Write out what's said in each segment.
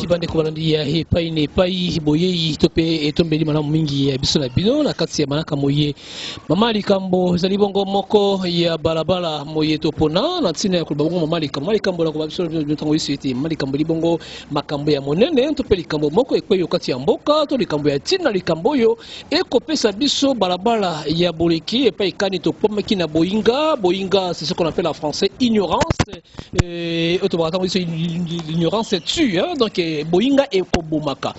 bande ko balandi ya he pai ne pai boye tope etombeli malamu mingi ya biso na bino na kati ya manaka moye mama likambo zali bongo moko ya balabala moye topona na tina ya kulba bongo mama likambo na ko biso ntango isiti mama likambo libongo makambo ya monene tope likambo moko ekweyo kati ya mboka to likambo ya tina likambo yo ekopesa biso balabala ya boleki epai kani topomaki na boyinga c'est ce qu'on appelle en français ignorance l'ignorance tue hein? Donc boyinga ekobomaka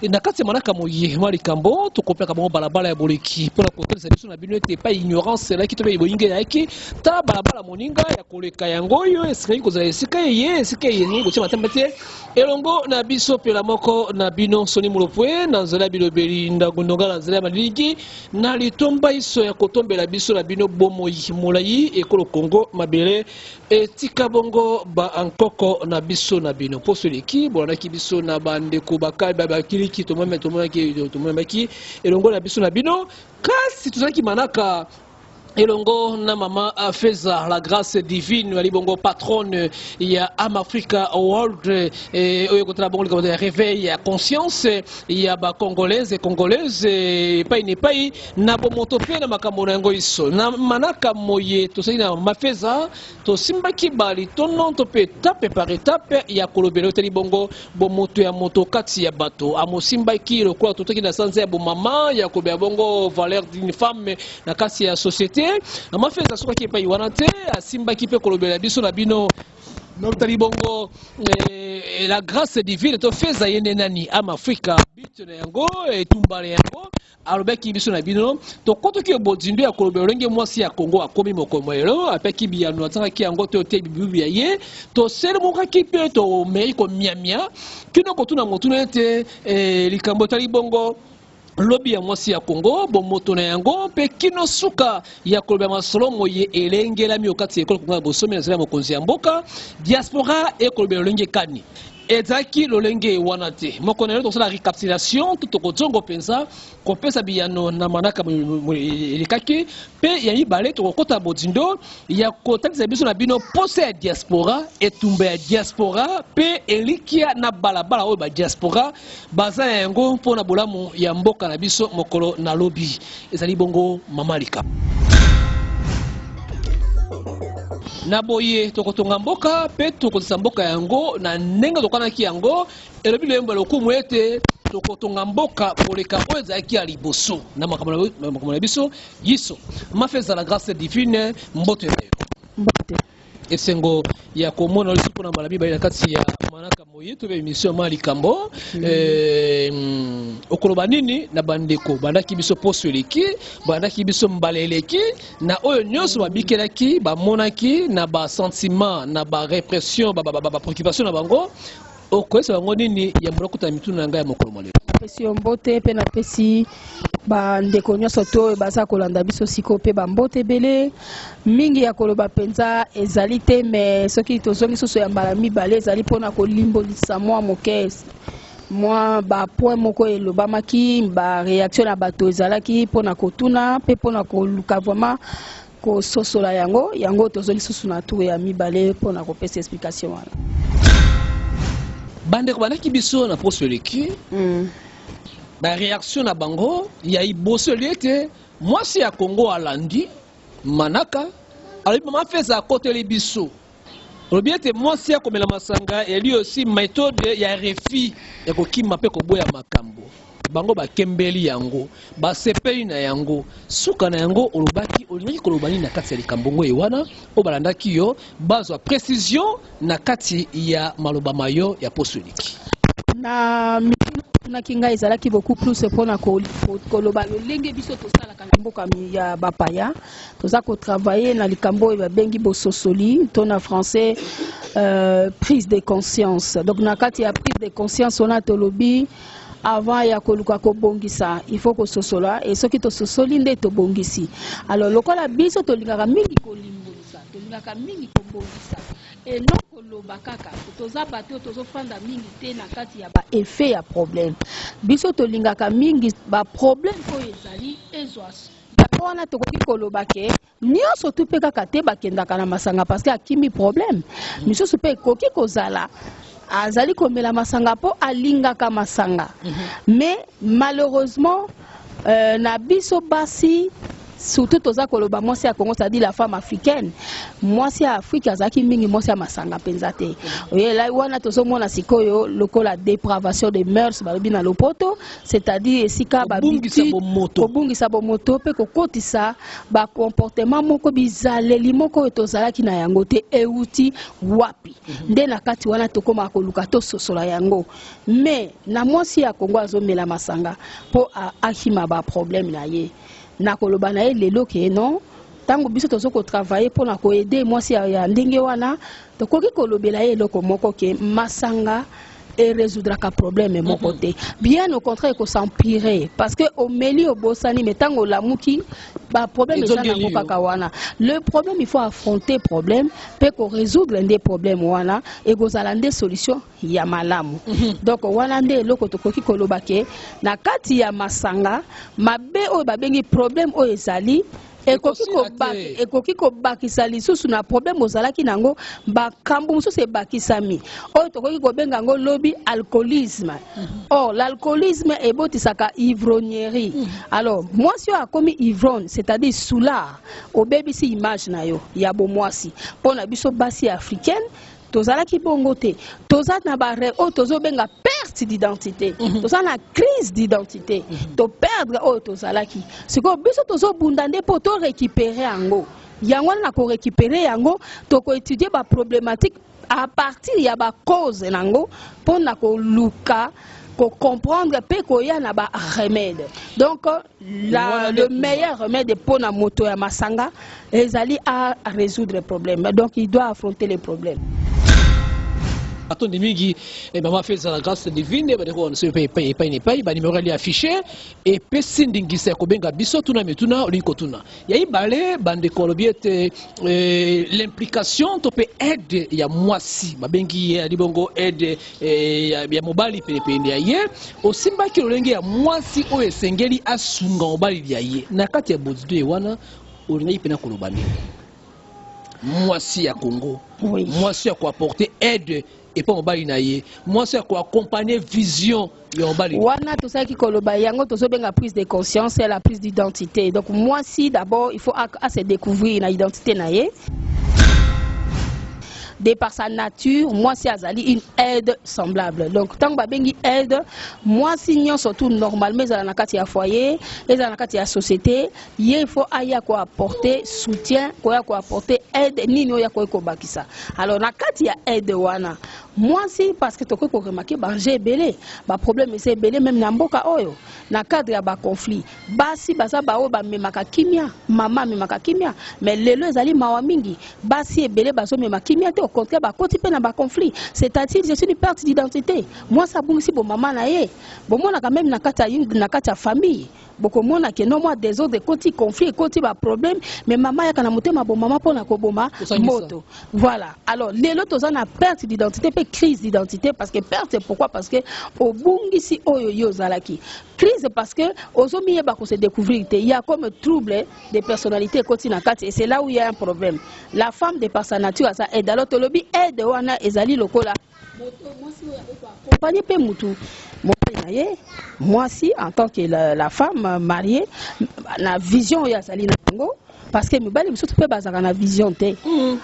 na kati manaka moye malikambo tokopeka bango balabala ya boleki pona kotelesa biso na bino ete pa ignorance la kitobe boyinga yaki ta balabala moninga ya koleka yango yo esika kozala esika ye ko tima tembete elongo na biso pela moko na bino soni mulopwe na nzela bilobeli ndagondonga na nzela maliki na litomba iso ya kotombela biso na bino bomoyi molayi ekolo Congo mabele etika bongo ba ankoko na biso na bino posoleki bolaki biso na bandeko bakali bakiliki tomaki elongo na biso na bino kasi tozalaki manaka elongo na mama Feza la grâce divine wali bongo patronne ya Am Africa World oyo kotala bongo le réveil ya conscience ya ba congolaise pai na bomoto pe na makambo na yango iso na manaka moye tosali na mama Feza to simbaki bali tonon to pe tape par étape ya kolobelo teli bongo bomoto ya moto kati ya bato amosimbaki lokola totoki na sanza ya bomama ya kobya bongo valeur d'une femme na kasi ya société ama Feza soka ki epai wana te asimbaki mpe kolobela biso na bino notali bongo la grâce divine to Feza yene nani Am Africa bit na yango etumba na yango alobaki biso na bino to kotoki bodzindo ya kolobela lenge mwasi ya Congo akomi mokomoelo apeki biyano atangaki yango te ote bibi ya ye to sele mokaki pe to mei ko miamia kino kotuna motuna ete likambo tali bongo lobi ya mwasi ya Congo bomoto na yango pe kino suka ya kolobela masolo moye elengela mi okati ekolo Congo bosomi na zela mokonzi ya mboka diaspora e kolobela lenge kani ezaki lolenge wana te moko na lelo tosala récapitulation tokotongo pensa kopesa biyano na manaka elikaki pe ya mibale tokokota bodindo ya kotalisa biso na bino posa ya diaspora etumba ya diaspora pe elikia na balabala oyo ba diaspora baza ya yango mpona bolamu ya mboka na biso mokolo na lobi ezali bongo mama lika na boye tokotonga mboka pe tokozisa mboka yango na ndenge tokanaki yango elobi lembo lokumu ete tokotonga mboka koleka oyo ezalaki ya liboso na makambo na biso yiso Feza la grâce divine mbote na yo mbote esengo ya komona liso mpona mbala mibale na kati ya manaka moye tobe émission ma likambo okoloba nini na bandeko bandaki biso poso eleki bandaki biso mbala eleki na oyo nyonso babikelaki bamonaki na basentiment na barépression préoccupation na bango okoyesa bango nini ya mbulakuta mituna na ngai ya mokolo molelo napesi yo mbote mpe napesi bandeko nyonso to baza kolanda biso siko mpe bambote ebele mingi ya koloba mpenza ezali te me soki tozongi susu ya mbala mibale ezali mpona kolimbolisa mwa moke mwa bapoint moko elobamaki baréaction na bato ezalaki mpona kotuna mpe mpona koluka vraiment kososola yango tozongi susu na tour ya mibale mpona kopesa explication wana bandeko bandaki biso na poso eleki ba réaction na bango ya iboso liete mwasi ya Congo alandi manaka alobi mama Feza akoteli biso olobi ete mwasi ya komela masanga eli aussi méthode ya refi ya kokima mpe koboya makambo bango bakembeli yango basepeli na yango suka na yango olobaki olingaki koloba nini na kati ya likambo ngo ewana oyo balandaki yo bazwa précision na kati ya maloba mayo ya posoliki na tunaki ngai ezalaki beaucoup plus mpona koloba lolenge biso tosalaka na mboka ya bapaya toza kotravaille na likambo oyo babengi bososoli to na français prise de conscience donc na kati ya prise de conscience wana tolobi avant ya koluka kobongisa il faut kososola et soki tososoli nde tobongisi alors lokola biso tolingaka mingi kolimbolisa tolingaka mingi kobongisa et non koloba kaka toza bato tozofanda mingi te na kati ya ba effet ya problème biso tolingaka mingi ba problème oyo ezali ezwa wana tokoki koloba ke nyonso tu mpe kaka te bakendaka na masanga parce que akimi problème misusu mpe ekoki kozala azali komela masanga mpo alingaka masanga mais malheureusement na biso basi surtout toza koloba mwasi ya Congo, c'est-à-dire la femme africaine, mwasi ya Afrique azaki mingi mwasi ya masanga penza te. Oyela wana tozomona sikoyo lokola dépravation des mœurs balobi na lopoto, c'est-à-dire esika ba kobungisa bomoto pe kokotisa ba comportement moko bizaleli moko tozalaki na yango te euti wapi. Nde na kati wana tokoma koluka to sosola yango. Mais na mwasi ya Congo azomela masanga po akima ba problème na ye. Na koloba na ye lelo ke non tango biso tozoko travailler pour na ko aider mwasi ya ndenge wana tokoki kolobela ye loko moko ke masanga et résoudre ka problème mon côté bien au contraire ko s'empirer parce que au meli au bosani metango lamuki ba problème ezana kaka wana le problème il faut affronter problème pe ko résoudre des problèmes wana et ko zalande solution ya malamu donc wana nde loko tokoki koloba ke na kati ya masanga mabe o babengi problème o ezali ekoki kobakisa lisusu na problème ozalaki nango bakambo mosusu ebakisami oyo tokoki kobenga yango lobi alcoolisme. Or l'alcoolisme ebotisaka ivrognerie. Alors mwasi oyo akomi ivrogne c'est-à-dire soulard obebisi image na yo ya bomwasi mpona biso basi africaine tozalaki bongo te tozana na bare o tozobenga perte d'identité tozana na crise d'identité to perdre o tozalaki siko biso tozobunda nde po to récupérer yango yango na ko récupérer yango to ko étudier ba problématique à partir ya ba cause nango pona ko luka ko comprendre pe ko ya na ba remède. Donc le meilleur remède pour na moto ya masanga ezali à résoudre les problèmes. Donc il doit affronter les problèmes. Attendez mingi et maman fait la grâce divine ba deko on se paye ba numéro ali affiché et pe sindingisa ko benga biso tuna metuna olinko tuna ya ibale bande kolobiete l'implication to pe aide ya mwasi ba bengi ya libongo aide ya mobali pele ya ye osimba ki lolenge ya mwasi o esengeli asunga mobali ya ye na kati ya bodzido wana olinga pena kolobani mwasi ya Congo mwasi ya ko apporter aide et pas mobali na ye moi c'est quoi accompagner vision ya mobali wana to saki koloba yango to benga prise de conscience et la prise d'identité. Donc moi si d'abord il faut à se découvrir na identité na ye de par sa nature, moi si azali une aide semblable. Donc tant que bengi aide, moi si nyon surtout normalement dans la kati ya foyer, dans la kati ya société, il faut aya ko apporter soutien, ko apporter aide ni no ya ko bakisa. Alors na kati ya aide wana, moi si parce que to ko remarquer ba j'ai belé, ba problème c'est belé même na mboka oyo, na cadre ya ba conflit. Basi baza ba o ba memaka kimia, mama memaka kimia, mais lelo ezali mawa mingi, basi ebelé bazo memaka kimia te contraire ba kotipe na ba conflit, c'est-à-dire je suis une perte d'identité. Moi ça bungisi bo maman na ye bo mona quand même na kata famille boko mona ke non moi des autres côté conflit côté ba problème mais maman ya kana motema bo maman pona ko boma moto voilà. Alors les autres on a perte d'identité pe crise d'identité parce que perte pourquoi parce que au bungisi oyo yo zalaki crise parce que ozomi ba ko se découvrir il y a comme trouble de personnalité côté na kati et c'est là où il y a un problème. La femme de par sa nature ça aide alors tolobi aide wana ezali lokola moi si accompagner pe mutu moi si en tant que la femme mariée la vision ya sali na Congo parce que mibali surtout pe bazaka na vision te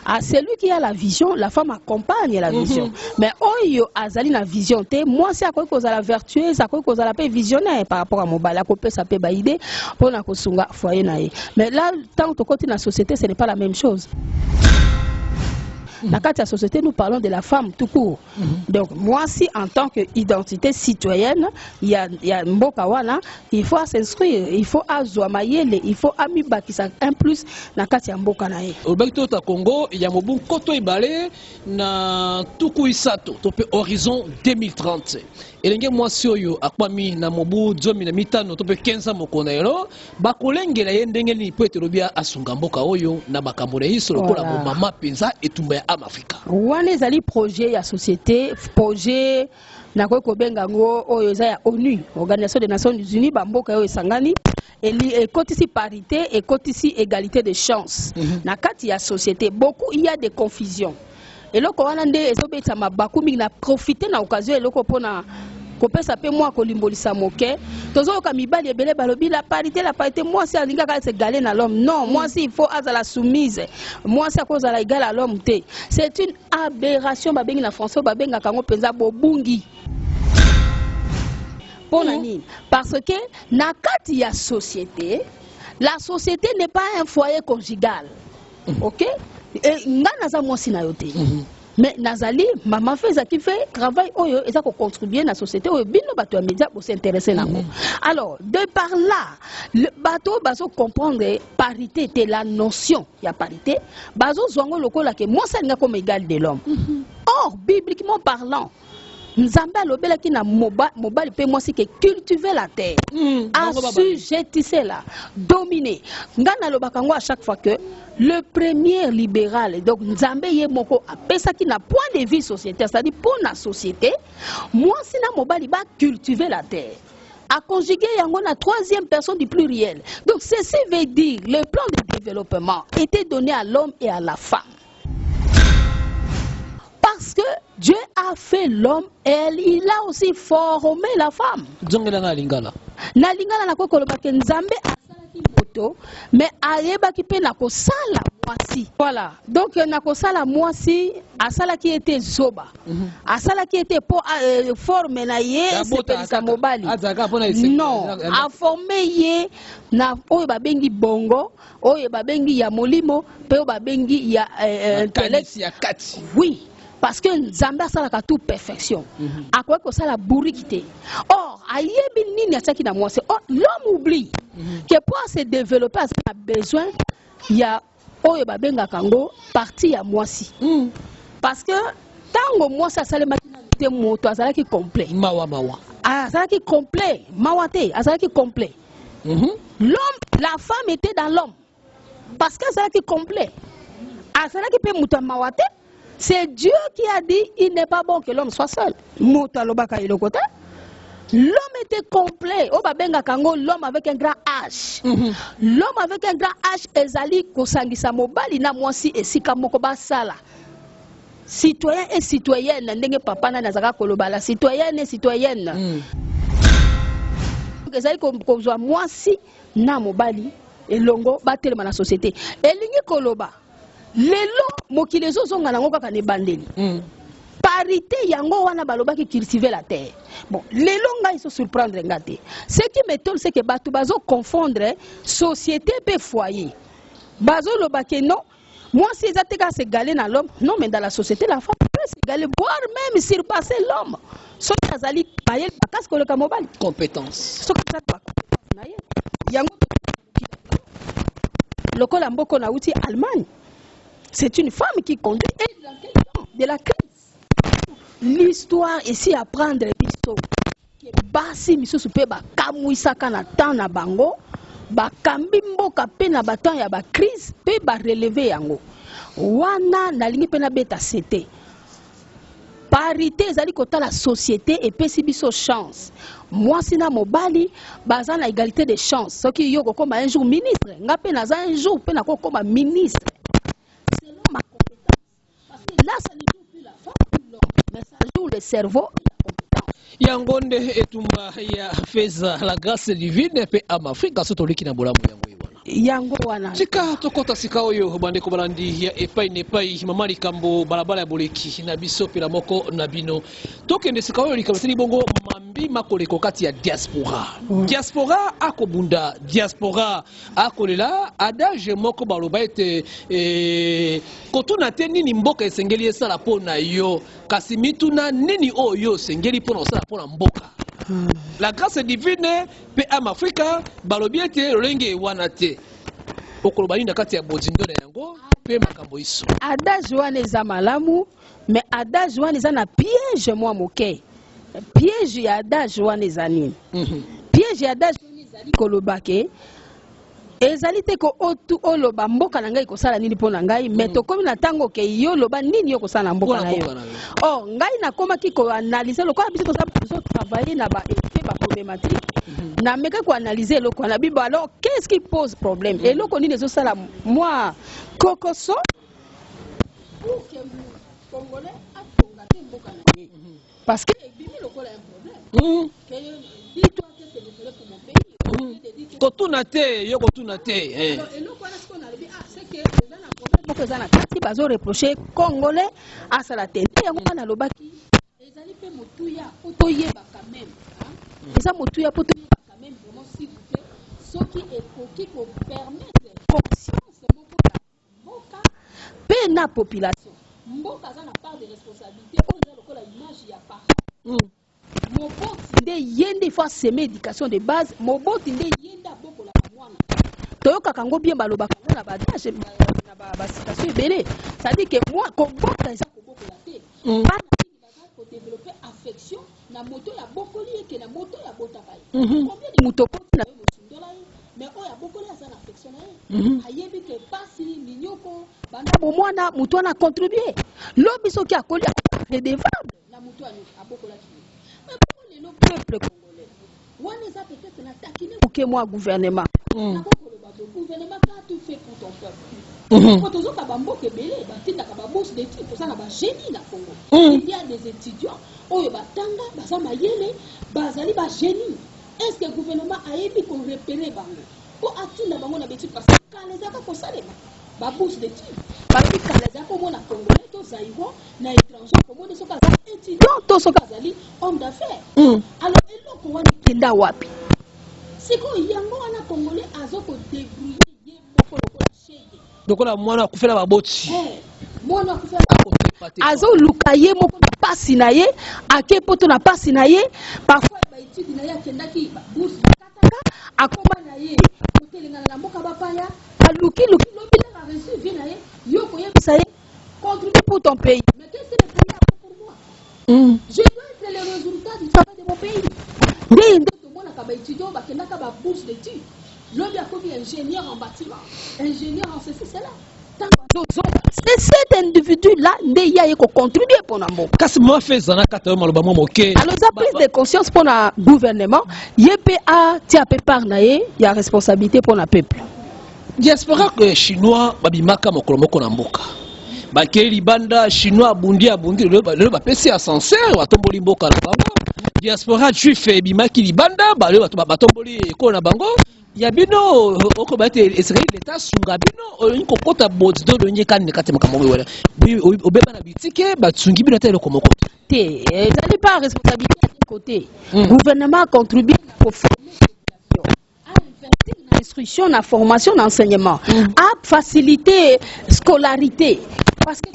à celui qui a la vision la femme accompagne la vision mais oyo azali na vision te moi si akoki kozala vertueuse akoki kozala pe visionnaire par rapport à mobali akopesa pe ba idée pona kosunga foyer na ye mais là tant que côté na société ce n'est pas la même chose. Dans la société, nous parlons de la femme tout court. Donc, moi, si en tant qu'identité citoyenne, il y a Mbokawana, il faut s'inscrire, il faut azouamayele, il faut amibakisa un plus dans la Mbokanae. Au Béto Congo, il y a Mobun Koto Ibale, na Tuku Isato, topé Horizon 2030. Et les gens, moi, si yo akwami na mobu zomi na mitano topé 15 ans mokonaelo, bakolenge la yendenge ni peut être bien asunga mboka oyo na bakamure hiso lokola bo mama penza etumba Amafrika. Wana ezali projet ya société, projet na ko benga ngo oyo eza ya ONU, Organisation des Nations Unies, bamboka yo esangani et kotisi parité et kotisi égalité de chance. Na kati ya société, beaucoup il y a des confusions. Et loko wana nde ezobeta mabaku mingi na profiter na occasion eloko pona kopesa pe moi kolimbolisa moke tozoyoka mibali ebele balobi la parité moi si alingaka se galer na l'homme. Non, moi si il faut azala soumise, moi si akoza la égal à l'homme te. C'est une aberration babengi na français babenga kango penza bobungi. Pona nini? Parce que na kati ya société, la société n'est pas un foyer conjugal. OK? Et nga naza mwasi na yote. Mais Nazali, maman fait travail oyo eza ko contribuer na société oyo bino bato ya média pour s'intéresser na mo. Alors, de par là, le bateau bazo comprendre parité était la notion ya parité, bazo zwango lokola ke moi ça nga comme égal de l'homme. Or, bibliquement parlant, Nzambe alobela ki na mobali pe moi c'est que cultiver la terre, assujettisser la, dominer. Ngana lobaka ngo à chaque fois que le premier libéral, donc Nzambe ye moko apesa ki na point de vue sociétaire, c'est-à-dire pour la société, moi si na mobali ba cultiver la terre. À conjuguer yango na troisième personne du pluriel. Donc ceci veut dire le plan de développement était donné à l'homme et à la femme. Parce que Dieu a fait l'homme et il a aussi formé la femme. Na lingala na kokoloba ke Nzambe asalaki moto mais ayebaki pe na kosala mwasi. Voilà. Donc na kosala mwasi asalaki ete zoba. Asalaki ete po forme na ye sepelisa mobali. Non, a formé ye na oyo babengi bongo, oyo babengi ya molimo, pe oyo babengi ya intellect. Oui. Parce que Nzambe asalaka tout perfection. Akwa ko sala bourrikité. Or, ayebi nini ataki na mwasi. Or, l'homme oublie que pour se développer, il a besoin il y a oyo babenga kango partie ya mwasi. Parce que tango mwasi asalema te moto azalaki complet. Mawa. Azalaki complet, mawate, azalaki complet. L'homme, la femme était dans l'homme. Parce que azalaki complet. Azalaki pe muta mawate. C'est Dieu qui a dit il n'est pas bon que l'homme soit seul. L'homme était complet. L'homme avec un grand H. L'homme avec un grand H ezali kosangisa mobali na mwasi esika moko basala. Citoyen et citoyenne ndenge papa na nazaka koloba la citoyenne et citoyenne. Ezali kozwa mwasi na mobali elongo batelema na société. Elingi koloba lelo mokilezo zonga nango kaka ne bandeli. Parité yango wana balobaki cultiver la terre. Bon, lelo nga il se surprendre ngate. Ce qui m'étonne c'est que batu bazo confondre société pe foyer. Bazo lobake non. Moi si ils ateka se galer na l'homme, non mais dans la société la femme peut se galer voire même surpasser l'homme. So azali bayel bakas ko le kamobali compétence. So ka ta na ye. Yango lokola mboko na uti Allemagne. C'est une femme qui conduit de la crise. L'histoire ici à prendre biso. Basi miso supe ba kamuisaka na temps na bango, ba kambi mboka pe na ba temps ya ba crise pe ba relever yango. Wana nalingi pe na beta cité. Parité ezali kota la société et pesi biso chance. Moi sina mobali baza na égalité de chance. Soki yo kokoma un jour ministre, nga pe naza un jour pe na kokoma ministre. Ma compétence. Parce que là, ça ne joue plus la femme ou l'homme, mais ça joue le cerveau et la compétence. Yangonde etumba ya feza la grâce divine pe Amafrika sotoliki na bolamu yango ywana. Yango wana. Chika tokota sika oyo bande ko balandi ya epai nepai mama likambo balabala ya boleki na biso pe la moko na bino. Tokende sika oyo likabaseli bongo mambi makoleko kati ya diaspora. Diaspora akobunda, diaspora akolela adage moko baloba ete kotuna te nini mboka esengeli esala pona yo kasi mituna nini oyo sengeli pona osala pona mboka. La grâce divine pe Amafrika balobi ete lolenge wana te. Okoloba linda kati ya bozindo na yango pe makambo iso. Adage wana eza malamu mais adage wana eza na piège moi moke. Piège ya adage wana eza nini? Piège ya adage wana ezali koloba ke ezali te ko otu oloba mboka na ngai kosala nini pona ngai mais tokomi na tango ke yo loba nini yo kosala mboka na yo oh ngai nakomaki ko analyser lokola biso tozo travailler na ba effet ba problématique na meka ko analyser loko na bibo alors qu'est-ce qui pose problème et loko nini zo sala moi kokoso pour que congolais atonga te mboka na ye parce que bimi lokola un problème que dis-toi que c'est le pour mon pays Kotunate, yo kotunate. Et nous connaissons qu'on a dit ah c'est que les gens kati bazo reprocher congolais à sala tete yango na lobaki ezali pe motuya otoyeba quand même hein eza motuya potoyeba quand même vraiment si vous plaît ce qui est qui ko permettre conscience moko ya mboka pe na population mboka za na part de responsabilité on a lokola image ya parent Moboti nde yende faut semer éducation de base moboti nde yenda bokola mwana toyoka kango bien baloba kango na badage na ba situation ebele ça dit que moi kobota eza kobokola te bana baza ko développer affection na moto ya bokoli eke na moto ya botaka combien de moto koti na mosundola mais o ya bokoli asa na affection na ayebi ke pasi minyoko banda bo mwana moto na contribuer lobi soki akoli redevable na moto ya bokola ki le peuple congolais. On les a peut-être attaqué pour moi gouvernement. Le gouvernement a tout fait pour ton peuple. Quand on a bambo kebele, batinda ka bourse d'études pour ça na ba génie na Congo. Il y a des étudiants oyo batanga baza mayele, bazali ba génie. Est-ce que le gouvernement a aimé qu'on repérer bango? Ko atinda bango na bétude parce que quand les aka ko salema ba bourse d'études. Parce que quand les aka ko na congolais to zaïwo na étranger comme on soka étudiant to soka zali homme d'affaires. Alors eloko wana kenda wapi? Siko yango wana congolais azoko débrouiller ye moko lokola shege. Lokola mwana kufela baboti. Mwana kufela baboti. Azo lukaye moko na pasi na ye, ake poto na pasi na ye, parfois ba étude na ye kendaki bourse kataka, akoma na ye, kotelenga na mboka bapaya, aluki lobi na reçu vie na ye, yo koyebisa ye, contribuer pour ton pays. Mais qu'est-ce que le pays a fait pour moi? Je dois être le résultat du travail de mon pays. Mais tout le monde a étudié, il a une bourse d'études. L'homme a commis ingénieur en bâtiment, ingénieur en ceci, cela. C'est cet individu-là qui contribue pour nous. Alors, la prise de conscience pour le gouvernement, il y a responsabilité pour le peuple. Diaspora que chinois babimaka mokolomoko na mboka. Bakeli banda chinois bundi le ba pesi à sincère batomboli mboka na bango. Diaspora juif bimaki libanda ba le batomboli ko na bango. Ya bino oko bate Israël l'état sunga bino onko kota bodzido donye kan ne katema kamobe wala. Obeba na bitike batsungi bino tele komoko. Té, ça n'est pas responsabilité de côté. Gouvernement contribue pour former l'instruction, la formation, l'enseignement, à faciliter scolarité. Parce que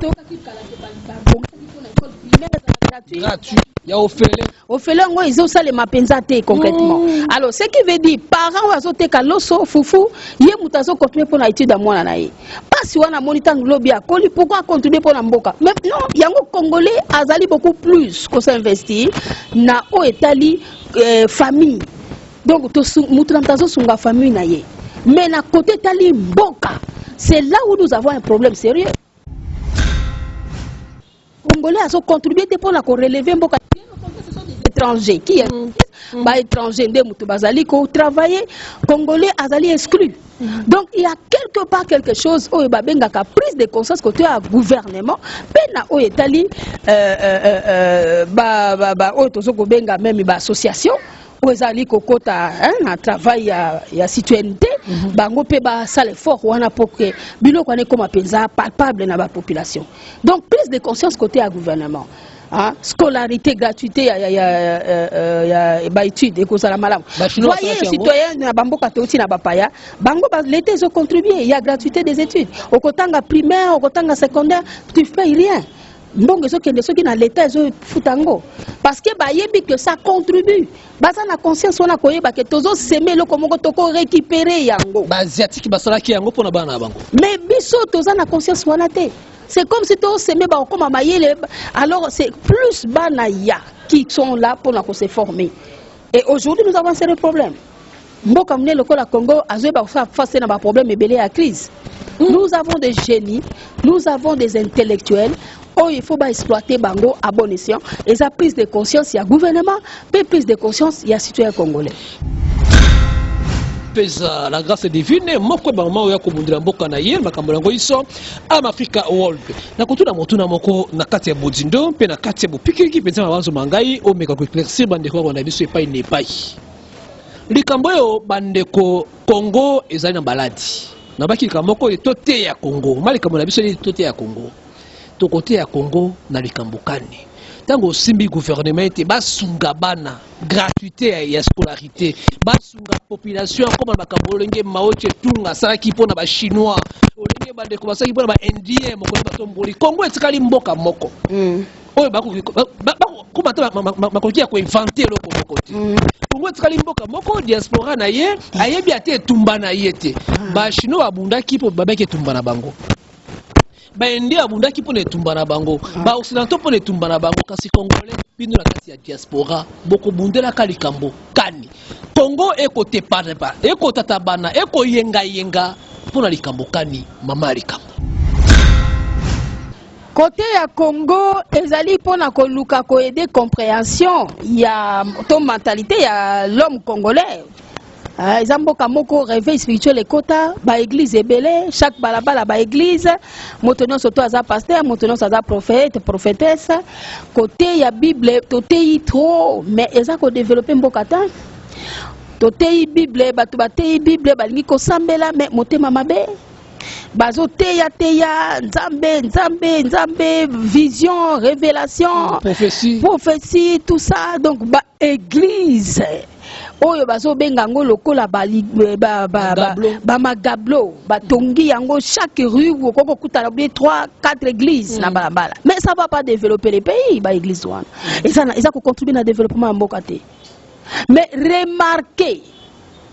gratuit. Il y a Ophélie, ils ont ça les mapenzate concrètement. Alors, ce qui veut dire, parents, ils ont été caloso, foufou, ils ont continué pour l'étude à moi. Pas si on a monité en lobby à Koli, pourquoi continuer pour l'amboka? Mais non, il y a un Congolais, azali beaucoup plus qu'on s'investit, na o etali famille. Donc, moutantazo sunga famille na ye. Mais na côté tali mboka, c'est là où nous avons un problème sérieux. Congolais ont contribué pour relever mboka. Ce sont des étrangers qui étrangers de bazali ko travailler congolais azali exclus. Donc il y a quelque part quelque chose où babenga ka prise de conscience côté à gouvernement pena o etali o tozo ko benga même ba association où ezali kokota na travail ya citoyenneté bango pe ba sale fort wana pour que biloko ne comme penza palpable na ba population. Donc prise de conscience côté à gouvernement. Scolarité, gratuité, il y a études et cause à la malam. Voyez, les citoyens de Bambo Katouti na Bapaya, Bango, l'été, ils ont contribué, il y a gratuité des études. Au Kotanga primaire, au Kotanga secondaire, tu ne payes rien. Bon, ceux qui sont dans l'état, ils ont foutango. Parce que que ça contribue. Baza na conscience, on a connu que tozo semé le comment toko récupérer yango. Asiatique basala ki yango pona bana bango. Mais biso toza na conscience wana te. C'est comme si tu semé comme à mailler. Alors c'est plus banaya qui sont là pour se former. Et aujourd'hui nous avons ces problèmes. mboka mne lokola Congo azoba face na ba problème ebele ya crise. Nous avons des génies, nous avons des intellectuels. Oh, il faut exploiter bango à bon escient. Et ça prise de conscience, il y a gouvernement, puis prise de conscience, il y a citoyen congolais. Pesa la grâce divine moko ba mama ya komundira mboka na ye makambo yango iso am Africa World na kutuna motuna moko na kati ya Bodindo pe na kati ya Bopikiki penza mabanzo mangai o meka ko éclaircir bande ko na biso epai ne pai likambo yo bande ko Congo ezali na baladi na baki likambo ko tote ya Congo malikambo na biso tote ya Congo to côté ya Congo na likambo kani tango simbi gouvernement basunga bana gratuité ya scolarité basunga population comme makambo lenge maoche tunga salaki pona ba chinois olenge bande ko basaki pona ba indien moko batomboli Congo etikali mboka moko oyo bako bata makoki ya ko inventer loko moko te Congo etikali mboka moko diaspora na ye ayebi ate tumba na yete ba chinois abundaki po babeke tumba na bango ba India abundaki pona etumba na bango ba occidentaux pona etumba na bango kasi congolais bino na kati ya diaspora boko bundela kalikambo kani Congo eko te parpa eko tatabana eko yenga pona likambo kani mama likambo côté ya Congo ezali pona ko luka ko aider compréhension ya to mentalité ya l'homme congolais. Zamboka moko réveil spirituel ekota ba église ebele chaque balabala ba église motono soto aza pasteur motono aza prophète prophétesse côté ya bible totei trop mais eza ko développer mboka ta totei bible batu batei bible balingi ko sambela mais motema mabe bazo teya nzambe vision révélation prophétie tout ça donc ba église oyo bazo benga ngo lokola ba magablo batongi yango chaque rue okoko kutana 3 4 églises na balabala mais ça va pas développer les pays ba église wana et ça ko contribuer na développement ya mboka te mais remarquez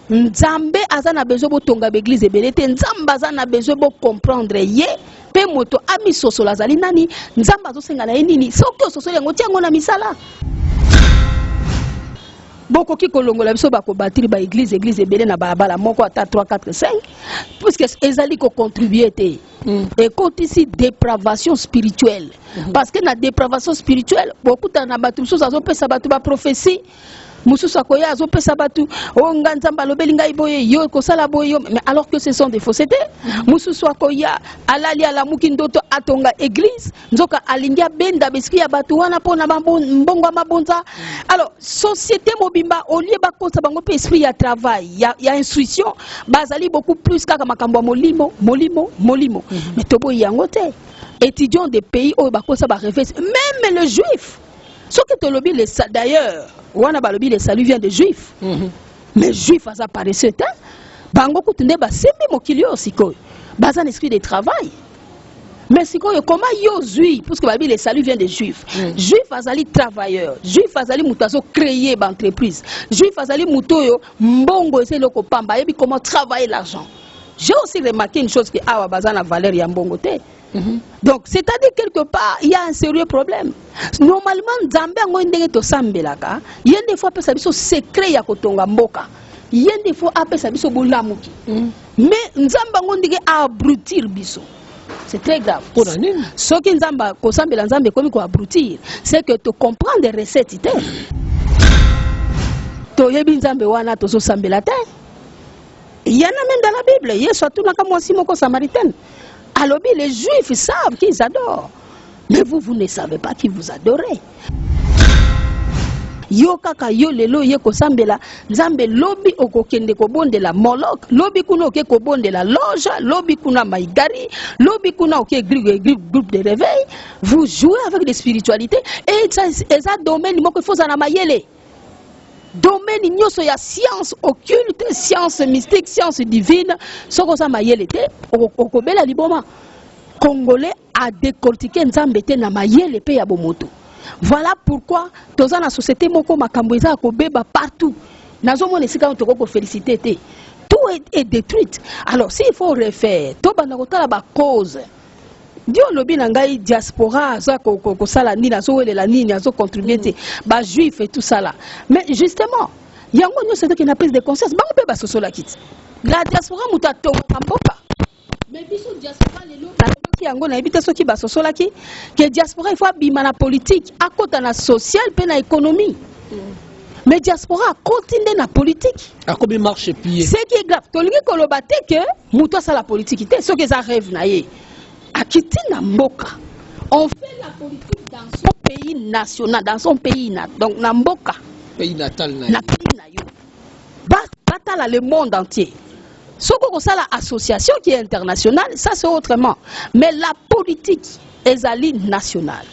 nzambe azana besoin botonga ba église ebele te nzambe azana besoin bo comprendre ye pe moto ami sosola zali nani nzambe azosenga na ye nini soki ososola yango tiango na misala Boko ki kolongola biso ba ko bâtir ba église ebele na balabala moko ata 3 4 5 puisque ezali ko contribuer te et côté ici dépravation spirituelle parce que na dépravation spirituelle beaucoup na batu biso azo pesa batu ba prophétie mususu akoya azo pesa batu o nganzamba lobeli ngai boye yo ko sala boye mais alors que ce sont des faussetés mususu akoya alali ala muki ndoto atonga église nzoka alingia benda biski ya batu wana pona mbongo mabonza alors société mobimba au lieu ba kosa bango pe esprit ya travail ya instruction bazali beaucoup plus kaka makambo molimo mais tobo yango te étudiants des pays où ba kosa ba référence même le juif ce que te lobby les d'ailleurs wana balobi le salut vient des juifs mais juifs aza paresseux te bango kutunde ba sembi mokilio sikoyo baza un esprit de travail mais sikoyo comment yo zui parce que balobi le salut vient des juifs juif azali travailleur juif azali muto azo créer ba entreprise juif azali muto yo mbongo ese loko pamba yebi comment travailler l'argent. J'ai aussi remarqué une chose que awa bazana valeur ya mbongo te. Donc c'est-à-dire quelque part il y a un sérieux problème. Normalement nzambe ngo ndenge to sambelaka yende fois pesa biso secret ya kotonga mboka yende fois apesa biso bolamuki mais nzamba ngo ndenge abrutir biso. C'est très grave. Ce qui nzamba ko sambela nzambe komi ko abrutir c'est que tu comprends des recettes te. To yebi nzambe wana to so sambela te. Il y en a même dans la Bible. Il y a surtout dans le Simoko Samaritaine. Alors, les Juifs savent qu'ils adorent. Mais vous ne savez pas qui vous adorez. Yo kaka yo lelo ye ko sambela nzambe lobi okokende ko bonde la Moloch lobi kuna oke ko bonde la loge lobi kuna maigari lobi kuna oke groupe de réveil vous jouez avec des spiritualités et ça domaine moko faut na mayele. Domaine nyoso ya science occulte, science mystique, science divine, soko sa mayele te okobela liboma. Congolais a décortiqué nzambe te na mayele pe ya bomoto. Voilà pourquoi dans la société moko makambo eza kobeba partout. Nazo mona sika to ko féliciter te. Tout est détruit. Alors s'il faut refaire, to bana kotala ba cause. Dio lobi na ngai diaspora za ko sala nini azo welela nini azo contribuer ba juif et tout ça là. Mais justement, yango nyonso toke na prise de conscience bango mpe basosola kiti la diaspora moto atongaka mboka mais biso diaspora lelo naloki yango nayebi te soki basosolaki ke diaspora il faut abima na politique akota na social mpe na économie mais diaspora akoti nde na politique akomi marche pied ce qui est grave tolingi koloba te ke moto asala politique te soki eza rêve na ye akiti na mboka on fait la politique dans son pays national dans son pays donc na mboka pays natal na pays na yo batala le monde entier. Ce qu'on a l'association qui est internationale, ça c'est autrement. Mais la politique est nationale.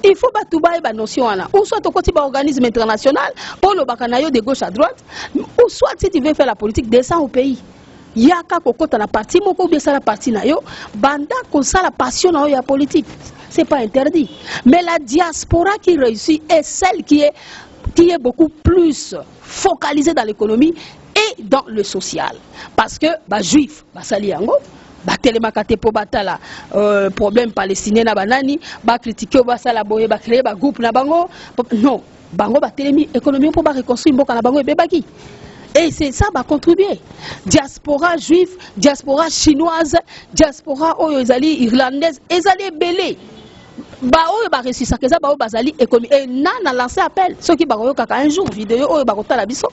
Il faut battre la notion ou soit au côté d'un organisme international, pour le bacanayo de gauche à droite, ou soit si tu veux faire la politique, descends au pays. Il y a qu'à côté la partie, ou bien ça la partie nayo, banda qu'on ça la passion nayo la politique. C'est pas interdit. Mais la diaspora qui réussit est celle qui est beaucoup plus focalisée dans l'économie et dans le social. Parce que, juif, sali yango, télémakate po batala problème palestinien na banani, critiquer basala boye, créer groupe na bango. Non, bango télémi économie pour reconstruire mboka na bango et bebaki. Et c'est ça va contribuer. Diaspora juif, diaspora chinoise, diaspora oyozali irlandaise, ezali belé. Oyo ba réussir ça que ça ba bazali économie et nana lancé appel ceux qui ba kaka un jour vidéo oyo ba kota la biso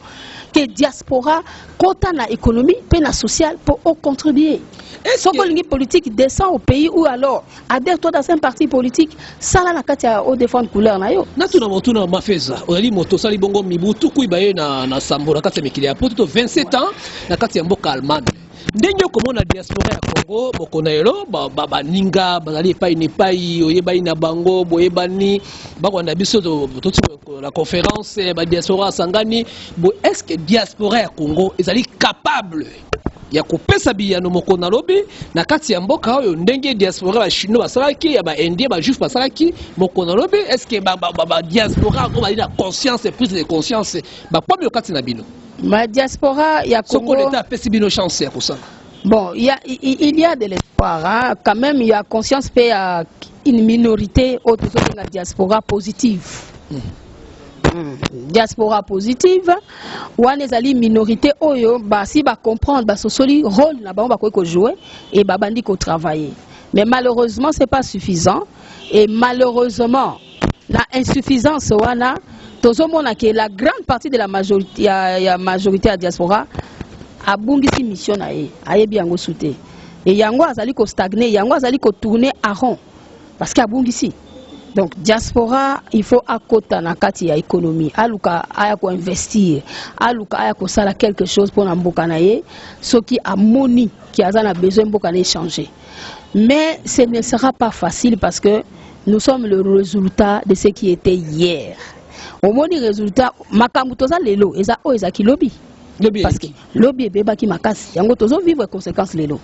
que diaspora kota na économie pe na social pour contribuer. Et ce que politique descend au pays ou alors adhère-toi dans un parti politique ça là na kati ya au défendre couleur na yo. Na tuna moto na mafeza oyali moto sali bongo mibutu kuibaye na sambo na kati ya mikili ya poto 27 ans na kati ya mboka Allemagne. Ndenge komona diaspora ya Congo bokonaelo baninga bazali epai nepai oyebani na bango boyebani bakwanda biso la conférence ba diaspora sangani bo est-ce que diaspora ya Congo ezali capable ya kopesa biyano mokona lobi na kati ya mboka oyo ndenge diaspora ba chinois basalaki ya ba indien ba juif basalaki mokona lobi est-ce que ba diaspora ko bali na conscience et prise de conscience ba kwa yo kati na bino. Ma diaspora, il y a Congo. Bon, il y a de l'espoir. Hein. Quand même, il y a conscience qu'il y a une minorité autour de la diaspora positive. Diaspora positive, ou une minorité, si on comprend le rôle qu'on jouer et bandi qu'on travailler. Mais malheureusement, ce n'est pas suffisant. Et malheureusement, l'insuffisance, tout le monde que la grande partie de la majorité, la majorité à diaspora a bungisi mission aye biango souté et yango azali ko stagner yango azali ko tourner à rond parce qu'il a bungisi. Donc diaspora il faut akota na kati ya économie aluka aya ko investir aluka aya ko sala quelque chose pour mboka na ye soki amoni qui a besoin mboka na changer. Mais ce ne sera pas facile parce que nous sommes le résultat de ce qui était hier. Au moins les résultats makambu toza lelo eza o eza ki lobby parce que lobby beba ki makasi yango tozo vivre conséquences lelo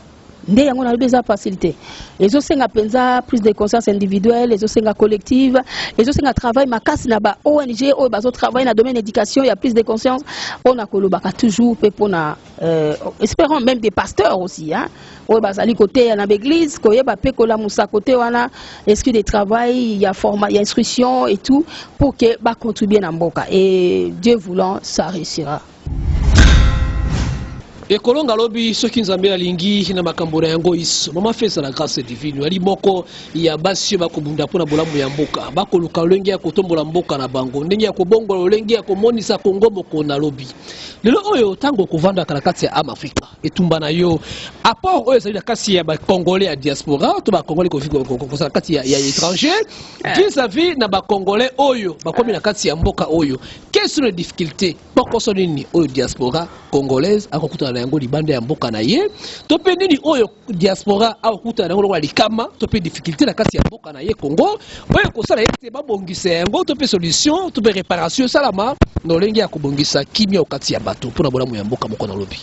nde yango na lobby eza facilité les osenga penza prise de conscience individuelle les osenga collective les osenga travail makasi na ba ONG o bazo travail na domaine éducation il y a prise de conscience on a kolobaka toujours pe pona espérons même des pasteurs aussi hein o bazali côté na l'église koyeba pe kola musa côté wana esprit de travail il y a format il y a instruction et tout pour que ba contribuer na mboka et Dieu voulant ça réussira. Et kolonga lobi soki nzambe alingi na makambo na yango iso mama fesa la grâce divine ali moko ya basi bakobunda pona bolamu ya mboka bakoluka lolenge ya kotombola mboka na bango ndenge ya kobongola lolenge ya komonisa Kongo moko na lobi lelo oyo tango kovanda kala kati ya Afrika etumba na yo apport oyo ezali na kasi ya ba congolais ya diaspora to ba congolais ko sa kati ya étranger vis-à-vis na ba congolais oyo bakomi na kati ya mboka oyo quelles sont les difficultés poko sonini oyo diaspora congolaise akokuta na yango libanda ya mboka na ye to pe nini oyo diaspora akokuta na yango likama to pe difficulté na kati ya mboka na ye Congo oyo kosala ete babongisa yango to pe solution to pe réparation salama no lenge ya kobongisa kimia okati ya bato pona bolamu ya mboka moko na lobi.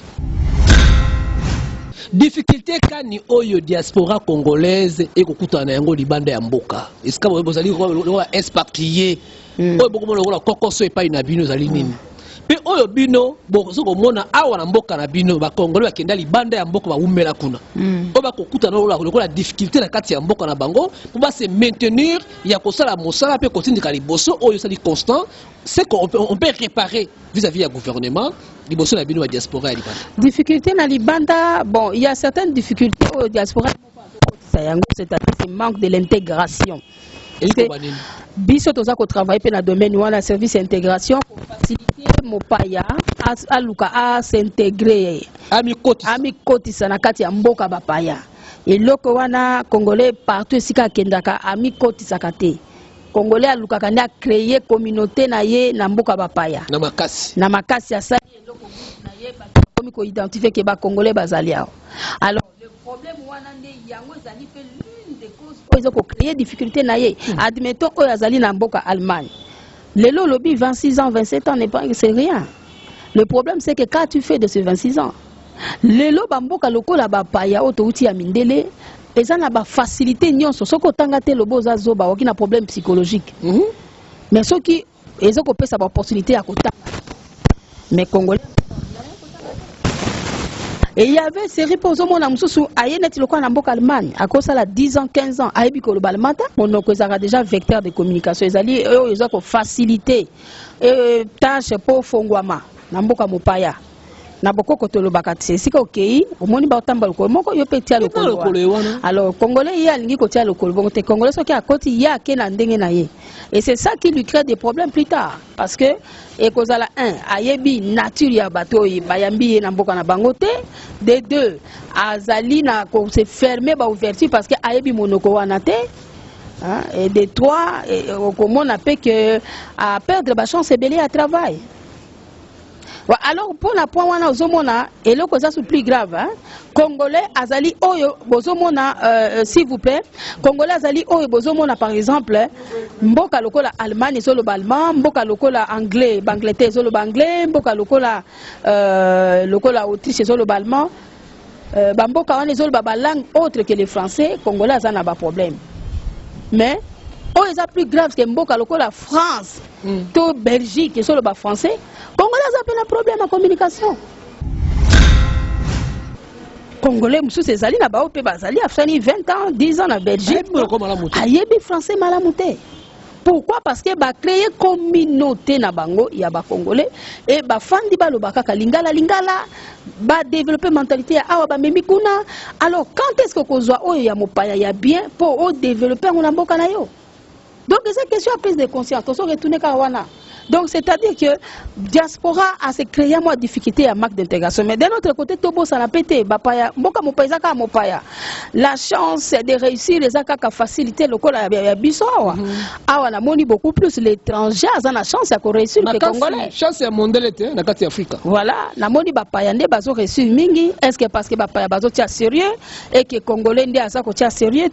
Difficulté kani oyo diaspora congolaise ekokuta na yango libanda ya mboka esika bozali expatrié oyo bokomo lokola kokoso epai na bino zali nini pe oyo bino bozo komona awa na mboka na bino ba Congolais bakenda libanda ya mboka ba umela kuna o ba kokuta na la difficulté na kati ya mboka na bango pour ba se maintenir ya kosala mosala pe kotindika liboso oyo sali constant c'est qu'on peut réparer vis-à-vis du gouvernement liboso na bino ba diaspora ya libanda difficulté na libanda. Bon, il y a certaines difficultés au diaspora, c'est manque de l'intégration. Biso toza ko travailler pe na domaine wana service intégration pour faciliter mon paya à luka à s'intégrer ami koti sana kati ya mboka ba paya et loko wana congolais partout sika kendaka ami koti sakate congolais a luka kanda créer communauté na ye na mboka ba paya na makasi ya sali loko na ye ba komi ko identifier ke ba congolais bazali ao. Alors le problème wana ndé yango zali pe l'une des causes ils ont créé difficulté na ye. Admettons que azali na mboka Allemagne. Lelo lobby 26 ans, 27 ans n'est pas c'est rien. Le problème c'est que quand tu fais de ces 26 ans, lelo bamboka lokola ba paya otouti ya mindele, eza na ba facilité nyonso soko tanga te lobo za zoba waki na problème psychologique. Mais ceux qui ils ont kopesa ba opportunité à kota. Mais congolais et il y avait ces reposons mon amoussou ayenet le coin en mboka Allemagne à cause ça la 10 ans 15 ans ayebi ko le balmata mon donc ça a déjà vecteur de communication ils alli ils ont facilité tâche pour fongwama na mboka mopaya na boko to lo bakati sika okei omoni ba otamba lokolo moko yo petia lokolo alors congolais ya lingi ko tia lokolo bon te congolais soki akoti ya ke na ndenge na ye et c'est ça qui lui crée des problèmes plus tard parce que et kozala un ayebi nature ya bato bayambi na mboka na bangote de deux azali na ko se fermer ba ouverture parce que ayebi monoko wana te. Et de trois comment on appelle que à perdre ba chance belé à travail. Alors pour la point wana ozomona et le cause c'est plus grave hein? Congolais azali oyo bozomona s'il vous plaît congolais azali oyo bozomona par exemple mboka lokola Allemagne solo allemand mboka lokola anglais bangladesh solo anglais mboka lokola Autriche solo allemand bamboka wana solo ba langue autre que les français congolais azana ba problème mais oh c'est plus grave que mboka lokola France to Belgique solo ba français congolais a un problème en communication. Congolais, monsieur Zali na ba ope bazali a fait 20 ans, 10 ans en Belgique. Ayebi français malamouté. Pourquoi? Parce que ba créer communauté na bango ya ba congolais et ba fandi ba lobaka lingala ba développer mentalité ya awa ba memi kuna. Alors quand est-ce que kozwa oyo ya mopaya ya bien pour développer ngona mboka na yo? Donc c'est question de prise de conscience. On se retourner kawana. Donc, c'est-à-dire que diaspora a se créé moi difficulté à manque d'intégration. Mais d'un autre côté, Tobo ça l'a pété. La chance c'est de réussir les akaka faciliter le col à biso. Ah, on a moni beaucoup plus l'étranger. On a chance à réussir les Congolais. Chance à mondial na kati Afrique. Voilà, la moni bapaya ne bazo réussir mingi. Est-ce que parce que bapaya bazo tia sérieux et que Congolais ndi asa ko tia sérieux?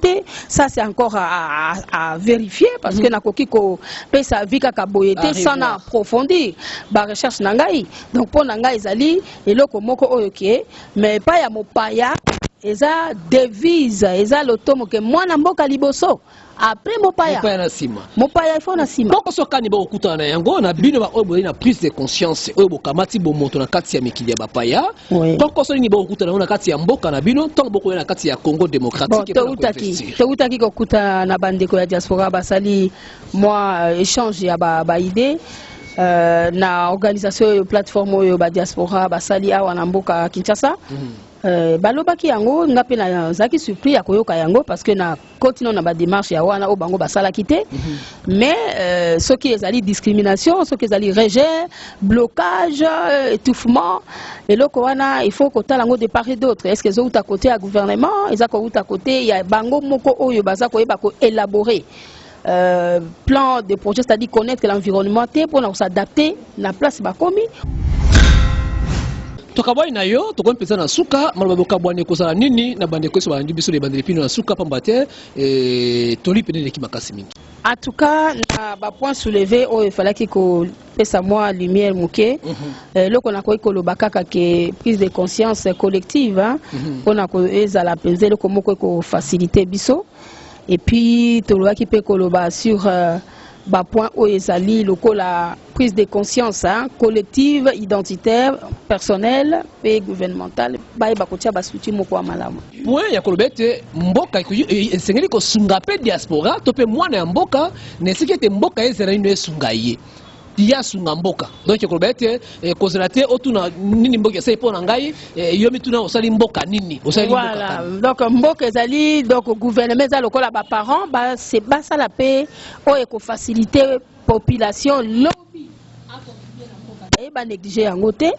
Ça c'est encore à vérifier parce que na koki ko pesa vika kaboyete sans approfondir ba recherche nangai donc pour nangai ezali eloko moko oyo ke mais pas ya mopaya eza devise eza lotomo ke mwana mboka liboso après mopaya mopaya il faut na sima donc sokani ba okuta na yango na bino ba oyo na prise de conscience oyo bokamati bo moto na kati ya mikili ya bapaya donc sokani ba okuta na kati ya mboka na bino tant boko na kati ya Congo démocratique to utaki kokuta na bandeko ya diaspora basali moi échange ya ba idée na organisation plateforme oyo ba diaspora basali awa na mboka Kinshasa. Balobaki yango ngape na zaki surpris ya koyoka yango parce que na continue na ba démarche ya wana o bango basala kité mais ce qui ezali discrimination ce qui ezali rejet blocage étouffement et loko wana il faut kota lango de part et d'autre est-ce que zo uta côté à gouvernement ezako uta côté ya bango moko oyo bazako yeba ko élaborer plan de projet c'est-à-dire connaître l'environnement pour s'adapter na place bakomi. Tokabwai na yo tokon pesa na suka maloba kabwane ko sala nini na bande ko so bandi biso le bande pino na suka pambate toli pene de kimakasi mingi. En tout cas na ba point soulevé o il fallait ko pesa moi lumière muke loko na ko kolobaka ka ke prise de conscience collective hein on a ko ezala penzer ko moko ko faciliter biso et puis tolobaki pe koloba sur ba point o ezali lokola prise de conscience collective, identitaire, personnelle et gouvernementale ba kotia ba structure moko wa malamu. Point ya kolobete mboka esengeli ko sunga pe diaspora to pe mwana ya mboka nesikete mboka ezela ino esunga ye. Ya sunga mboka donc kolobete kozela otuna nini mboka sai pona ngai yo mituna osali mboka nini osali mboka. Voilà, donc mboka ezali donc gouvernement za lokola ba parents ba c'est ba sala pe o eko faciliter population lobby a contribuer na mboka et ba négliger yango te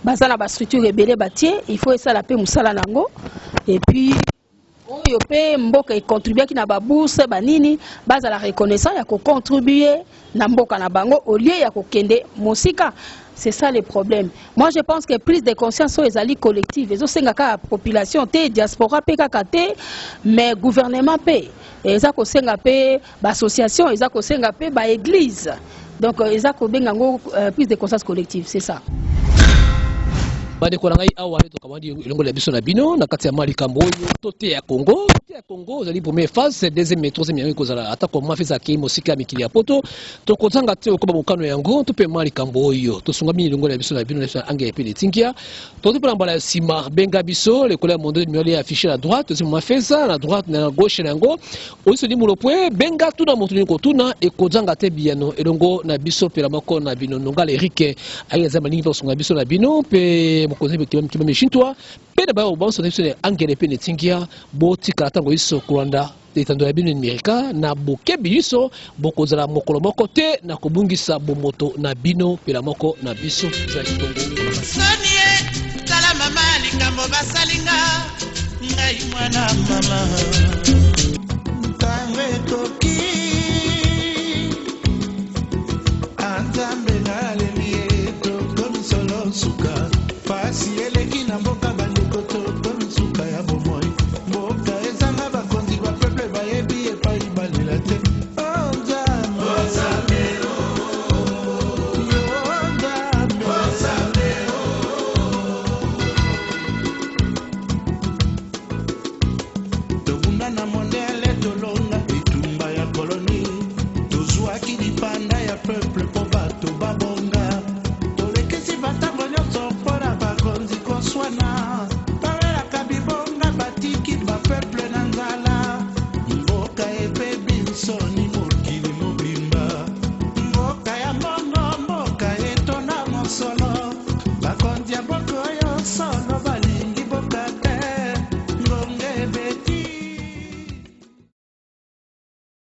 ba sala ba structure rebelle batie il faut ça la pe musala nango et puis oyo pe mboka e contribuer ki na ba bourse ba nini baza la reconnaissance ya ko contribuer na mboka na bango au lieu ya ko kende mosika. C'est ça le problème. Moi je pense que prise de conscience les alliés collective les osengaka population te diaspora pe kaka te mais gouvernement pe eza ko senga pe ba association eza ko senga pe ba église donc eza ko bengango prise de conscience collective c'est ça. Bade ko ngai awa to kamandi ilongo la biso na bino na kati ya mali kambo to te ya Congo zali première phase deuxième et troisième yango kozala ata ko mafisa ke mosika mikili ya poto to kozanga te ko ba mokano yango to pe mali kambo yo to sunga mini ilongo la biso na bino na ange pe tinkia to te plamba la sima benga biso le couleur monde numéro affiché à droite to mafisa na droite na gauche yango oiso di mulo point benga tuna motu ko tuna e kozanga te biano ilongo na biso pe la mako na bino nongala Eric ayi za malingi to sunga biso na bino pe mokozi bekima meshintwa pede ba obanso na biso angele pe netingia boti kata ngo iso Rwanda etando ya bino Amerika na bokebi biso bokozala mokolo moko te na kobungisa bomoto na bino pela moko na biso za Kongo sonie tala mama likambo basalinga ngai mwana mama tango koki anzambe